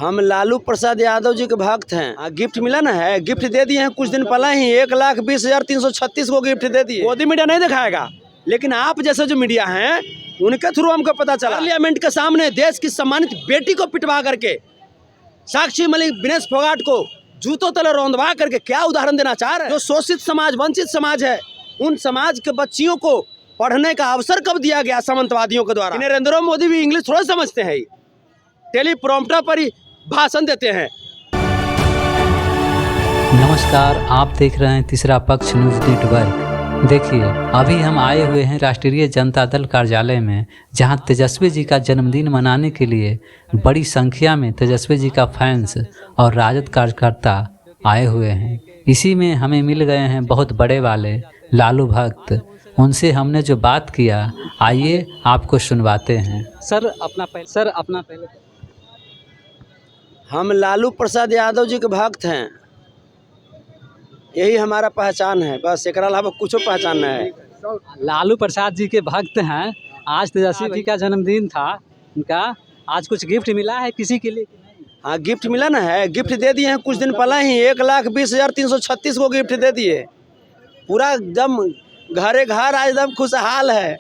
हम लालू प्रसाद यादव जी के भक्त हैं। गिफ्ट मिला ना है, गिफ्ट दे दिए हैं कुछ दिन पहले ही 1,20,336 को गिफ्ट दे दिए। मोदी मीडिया नहीं दिखाएगा, लेकिन आप जैसे जो मीडिया हैं उनके थ्रू हमको पता चला। पार्लियामेंट के सामने देश की सम्मानित बेटी को पिटवा करके, साक्षी मलिक, विनेश फोगाट को जूतों तले रौंदवा करके क्या उदाहरण देना चाह रहे हैं। जो शोषित समाज, वंचित समाज है, उन समाज के बच्चियों को पढ़ने का अवसर कब दिया गया सामंतवादियों के द्वारा। नरेंद्र मोदी भी इंग्लिश थोड़ा समझते हैं, टेलीप्रॉम्प्टर पर ही भाषण देते हैं। नमस्कार, आप देख रहे हैं तीसरा पक्ष न्यूज़ नेटवर्क। देखिए, अभी हम आए हुए हैं राष्ट्रीय जनता दल कार्यालय में, जहां तेजस्वी जी का जन्मदिन मनाने के लिए बड़ी संख्या में तेजस्वी जी का फैंस और राजद कार्यकर्ता आए हुए हैं। इसी में हमें मिल गए हैं बहुत बड़े वाले लालू भक्त। उनसे हमने जो बात किया, आइए आपको सुनवाते हैं। सर अपना पहले हम लालू प्रसाद यादव जी के भक्त हैं, यही हमारा पहचान है, बस एकरा अलावा कुछ पहचान नहीं है। लालू प्रसाद जी के भक्त हैं। आज तेजस्वी जी का जन्मदिन था उनका, आज कुछ गिफ्ट मिला है किसी के लिए? हाँ, गिफ्ट मिला ना है, गिफ्ट दे दिए हैं कुछ दिन पहले ही 1,20,336 को गिफ्ट दे दिए। पूरा एकदम घरे घर आज एकदम खुशहाल है,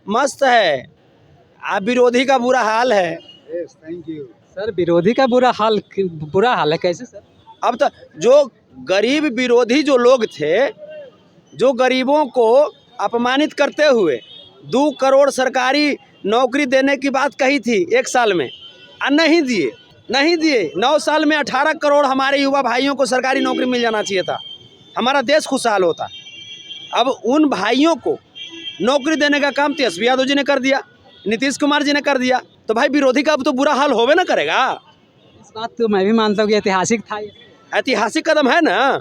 मस्त है। अब विरोधी का बुरा हाल है। थैंक यू सर, विरोधी का बुरा हाल है कैसे सर? अब तो जो गरीब विरोधी जो लोग थे, जो गरीबों को अपमानित करते हुए 2 करोड़ सरकारी नौकरी देने की बात कही थी 1 साल में, नहीं दिए। 9 साल में 18 करोड़ हमारे युवा भाइयों को सरकारी नौकरी मिल जाना चाहिए था, हमारा देश खुशहाल होता। अब उन भाइयों को नौकरी देने का काम तेजस्वी यादव जी ने कर दिया, नीतीश कुमार जी ने कर दिया, तो भाई विरोधी का अब तो बुरा हाल होवे ना करेगा। इस बात तो मैं भी मानता हूँ कि ऐतिहासिक था ये। ऐतिहासिक कदम है ना,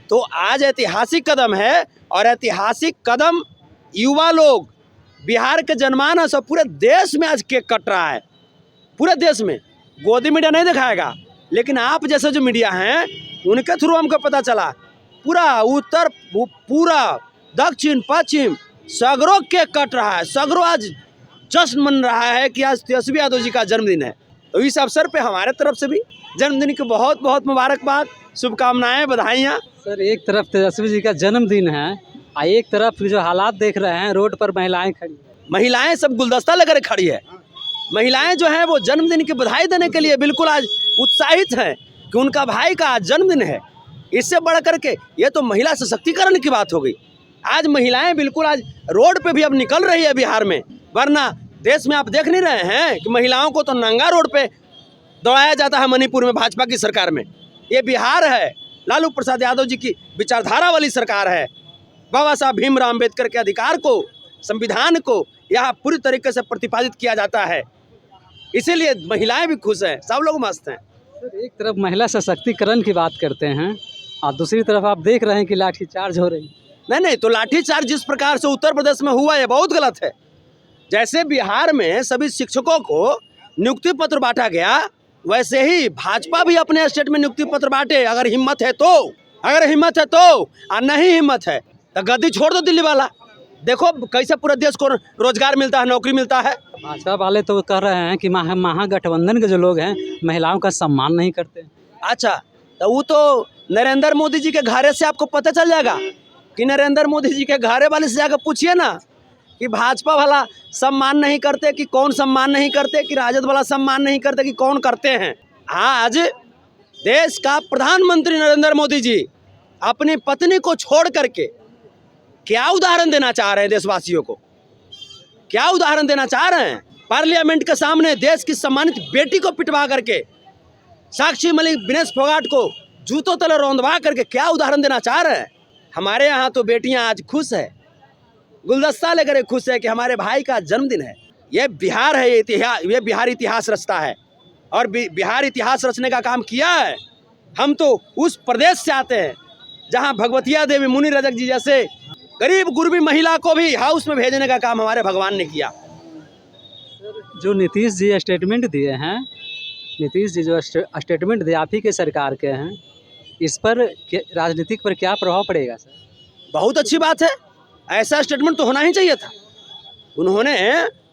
तो आज ऐतिहासिक कदम है, और ऐतिहासिक कदम युवा लोग, बिहार के जनमानस और पूरे देश में आज केक कट रहा है, पूरे देश में। गोदी मीडिया नहीं दिखाएगा, लेकिन आप जैसे जो मीडिया हैं उनके थ्रू हमको पता चला। पूरा उत्तर, पूरा दक्षिण, पश्चिम, सगरों केक कट रहा है, सगरों आज जश्न मन रहा है कि आज तेजस्वी यादव जी का जन्मदिन है। तो इस अवसर पे हमारे तरफ से भी जन्मदिन की बहुत बहुत मुबारकबाद, शुभकामनाएं, बधाइयाँ। सर, एक तरफ तेजस्वी जी का जन्मदिन है और एक तरफ जो हालात देख रहे हैं, रोड पर महिलाएं खड़ी हैं। महिलाएं सब गुलदस्ता लेकर खड़ी है। महिलाएं जो हैं वो जन्मदिन की बधाई देने के लिए बिल्कुल आज उत्साहित हैं कि उनका भाई का आज जन्मदिन है। इससे बढ़ करके ये तो महिला सशक्तिकरण की बात हो गई। आज महिलाएं बिल्कुल आज रोड पे भी अब निकल रही है बिहार में, वरना देश में आप देख नहीं रहे हैं कि महिलाओं को तो नंगा रोड पे दौड़ाया जाता है मणिपुर में भाजपा की सरकार में। ये बिहार है, लालू प्रसाद यादव जी की विचारधारा वाली सरकार है। बाबा साहब भीमराव अम्बेडकर के अधिकार को, संविधान को यहाँ पूरी तरीके से प्रतिपादित किया जाता है, इसीलिए महिलाएं भी खुश हैं, सब लोग मस्त हैं। सर, एक तरफ महिला सशक्तिकरण की बात करते हैं और दूसरी तरफ आप देख रहे हैं कि लाठीचार्ज हो रही। नहीं, तो लाठीचार्ज जिस प्रकार से उत्तर प्रदेश में हुआ है बहुत गलत है। जैसे बिहार में सभी शिक्षकों को नियुक्ति पत्र बांटा गया, वैसे ही भाजपा भी अपने स्टेट में नियुक्ति पत्र बांटे, अगर हिम्मत है तो। और नहीं हिम्मत है तो गद्दी छोड़ दो दिल्ली वाला। देखो कैसे पूरे देश को रोजगार मिलता है, नौकरी मिलता है। भाजपा वाले तो कह रहे हैं कि महागठबंधन के जो लोग हैं महिलाओं का सम्मान नहीं करते। अच्छा, तो वो तो नरेंद्र मोदी जी के घरे से आपको पता चल जाएगा कि नरेंद्र मोदी जी के घरे वाले से जाकर पूछिए ना कि भाजपा वाला सम्मान नहीं करते, कि कौन सम्मान नहीं करते, कि राजद वाला सम्मान नहीं करते, कि कौन करते हैं। आज देश का प्रधानमंत्री नरेंद्र मोदी जी अपनी पत्नी को छोड़ करके क्या उदाहरण देना चाह रहे हैं देशवासियों को, क्या उदाहरण देना चाह रहे हैं। पार्लियामेंट के सामने देश की सम्मानित बेटी को पिटवा करके, साक्षी मलिक, विनेश फोगाट को जूतों तले रौंदवा करके क्या उदाहरण देना चाह रहे हैं। हमारे यहाँ तो बेटियां आज खुश है, गुलदस्ता लेकर खुश है कि हमारे भाई का जन्मदिन है। ये बिहार है, ये बिहार इतिहास रचता है, और बिहार इतिहास रचने का काम किया है। हम तो उस प्रदेश से आते हैं जहाँ भगवतिया देवी, मुनि रजक जी जैसे गरीब गुरबी महिला को भी हाउस में भेजने का काम हमारे भगवान ने किया। जो नीतीश जी स्टेटमेंट दिए हैं, नीतीश जी जो स्टेटमेंट दिए आप ही के सरकार के हैं, इस पर राजनीतिक पर क्या प्रभाव पड़ेगा सर? बहुत अच्छी बात है, ऐसा स्टेटमेंट तो होना ही चाहिए था। उन्होंने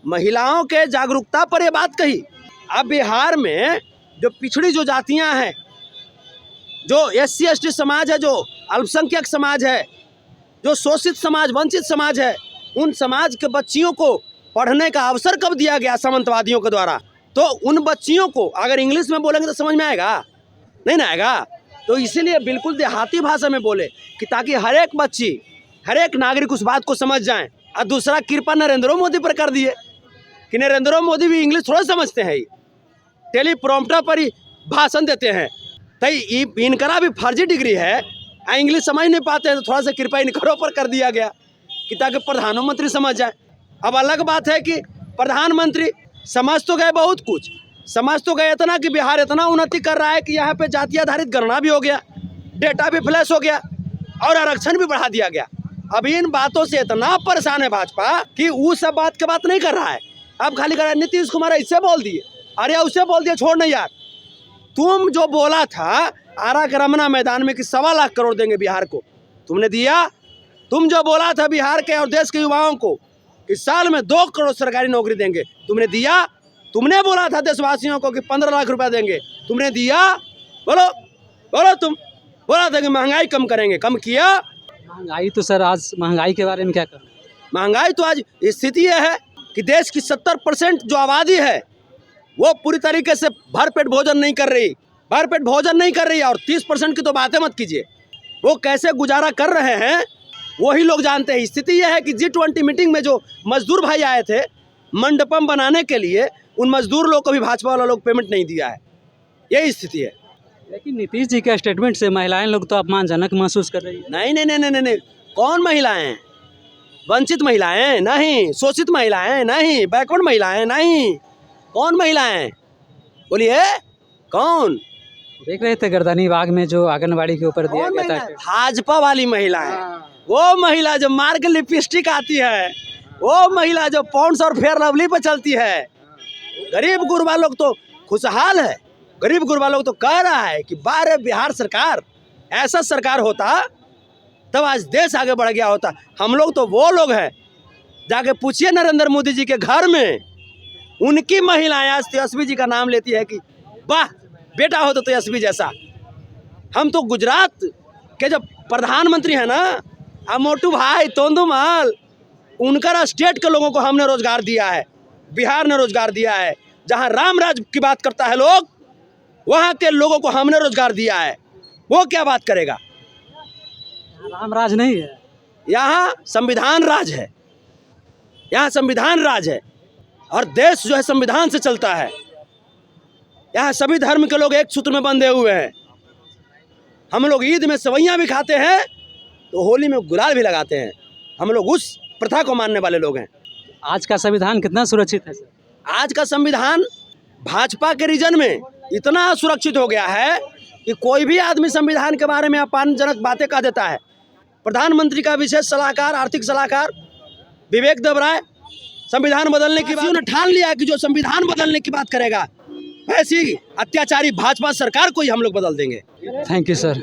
महिलाओं के जागरूकता पर यह बात कही। अब बिहार में जो पिछड़ी जो जातियां हैं, जो SC ST समाज है, जो अल्पसंख्यक समाज है, जो शोषित समाज, वंचित समाज है, उन समाज के बच्चियों को पढ़ने का अवसर कब दिया गया सामंतवादियों के द्वारा? तो उन बच्चियों को अगर इंग्लिश में बोलेंगे तो समझ में आएगा? नहीं ना आएगा। तो इसीलिए बिल्कुल देहाती भाषा में बोले कि ताकि हर एक बच्ची, हर एक नागरिक उस बात को समझ जाएं। और दूसरा कृपा नरेंद्र मोदी पर कर दिए कि नरेंद्र मोदी भी इंग्लिश थोड़ा समझते हैं, टेलीप्रॉम्प्टर पर ही भाषण देते हैं। तो इनका भी फर्जी डिग्री है, इंग्लिश समझ नहीं पाते हैं, तो थोड़ा सा कृपा इनकरों पर कर दिया गया कि ताकि प्रधानमंत्री समझ जाए। अब अलग बात है कि प्रधानमंत्री समझ तो गए बहुत कुछ, समझ तो गए इतना कि बिहार इतना उन्नति कर रहा है कि यहाँ पे जाति आधारित गणना भी हो गया, डेटा भी फ्लैश हो गया और आरक्षण भी बढ़ा दिया गया। अब इन बातों से इतना परेशान है भाजपा कि वो सब बात के बात नहीं कर रहा है। अब खाली कर रहा है नीतीश कुमार इससे बोल दिए, अरे उससे बोल दिया, छोड़ नहीं यार। तुम जो बोला था आरा के रमना मैदान में कि 1.25 लाख करोड़ देंगे बिहार को, तुमने दिया? तुम जो बोला था बिहार के और देश के युवाओं को कि साल में 2 करोड़ सरकारी नौकरी देंगे, तुमने दिया? तुमने बोला था देशवासियों को कि 15 लाख रुपया देंगे, तुमने दिया? बोलो बोलो, तुम बोला था कि महंगाई कम करेंगे, कम किया? महंगाई तो सर, आज महंगाई के बारे में क्या करना? महंगाई तो आज स्थिति यह है कि देश की 70% जो आबादी है वो पूरी तरीके से भरपेट भोजन नहीं कर रही, भरपेट भोजन नहीं कर रही। और 30% की तो बातें मत कीजिए, वो कैसे गुजारा कर रहे हैं वही लोग जानते हैं। स्थिति यह है कि G20 मीटिंग में जो मजदूर भाई आए थे मंडपम बनाने के लिए, उन मजदूर लोग को भी भाजपा वाला लोग पेमेंट नहीं दिया है, यही स्थिति है। लेकिन नीतीश जी के स्टेटमेंट से महिलाएं लोग तो अपमानजनक महसूस कर रही है। नहीं नहीं नहीं नहीं नहीं, कौन महिलाएं? वंचित महिलाएं नहीं, शोषित महिलाएं नहीं, बैकवर्ड महिलाएं नहीं, कौन महिलाएं? बोलिए कौन? देख रहे थे गर्दनी बाग में जो आंगनबाड़ी के ऊपर दिया गया था, भाजपा वाली महिलाएं, वो महिला जो मार के लिपस्टिक आती है, वो महिला जो पॉन्ड्स और फेयर लवली पे चलती है। गरीब गुरबा लोग तो खुशहाल है, गरीब गुरबा लोग तो कह रहा है कि बारे बिहार सरकार, ऐसा सरकार होता तब आज देश आगे बढ़ गया होता। हम लोग तो वो लोग हैं, जाके पूछिए नरेंद्र मोदी जी के घर में, उनकी महिलाएं आज तेजस्वी जी का नाम लेती है कि वाह बेटा हो तो तेजस्वी जैसा। हम तो गुजरात के जो प्रधानमंत्री है ना, मोटू भाई तोंदुमाल, उनका स्टेट के लोगों को हमने रोजगार दिया है, बिहार ने रोजगार दिया है। जहां राम राज की बात करता है लोग, वहां के लोगों को हमने रोजगार दिया है। वो क्या बात करेगा? राम राज नहीं है, यहाँ संविधान राज है, यहाँ संविधान राज है और देश जो है संविधान से चलता है। यहाँ सभी धर्म के लोग एक सूत्र में बंधे हुए हैं। हम लोग ईद में सेवइयाँ भी खाते हैं तो होली में गुलाल भी लगाते हैं। हम लोग उस प्रथा को मानने वाले लोग हैं। आज का संविधान कितना सुरक्षित है सर? आज का संविधान भाजपा के रीजन में इतना सुरक्षित हो गया है कि कोई भी आदमी संविधान के बारे में अपमानजनक बातें कह देता है। प्रधानमंत्री का विशेष सलाहकार, आर्थिक सलाहकार विवेक देवराय संविधान बदलने की बात, उन्होंने ठान लिया कि जो संविधान बदलने की बात करेगा, ऐसी अत्याचारी भाजपा सरकार को ही हम लोग बदल देंगे। Thank you sir.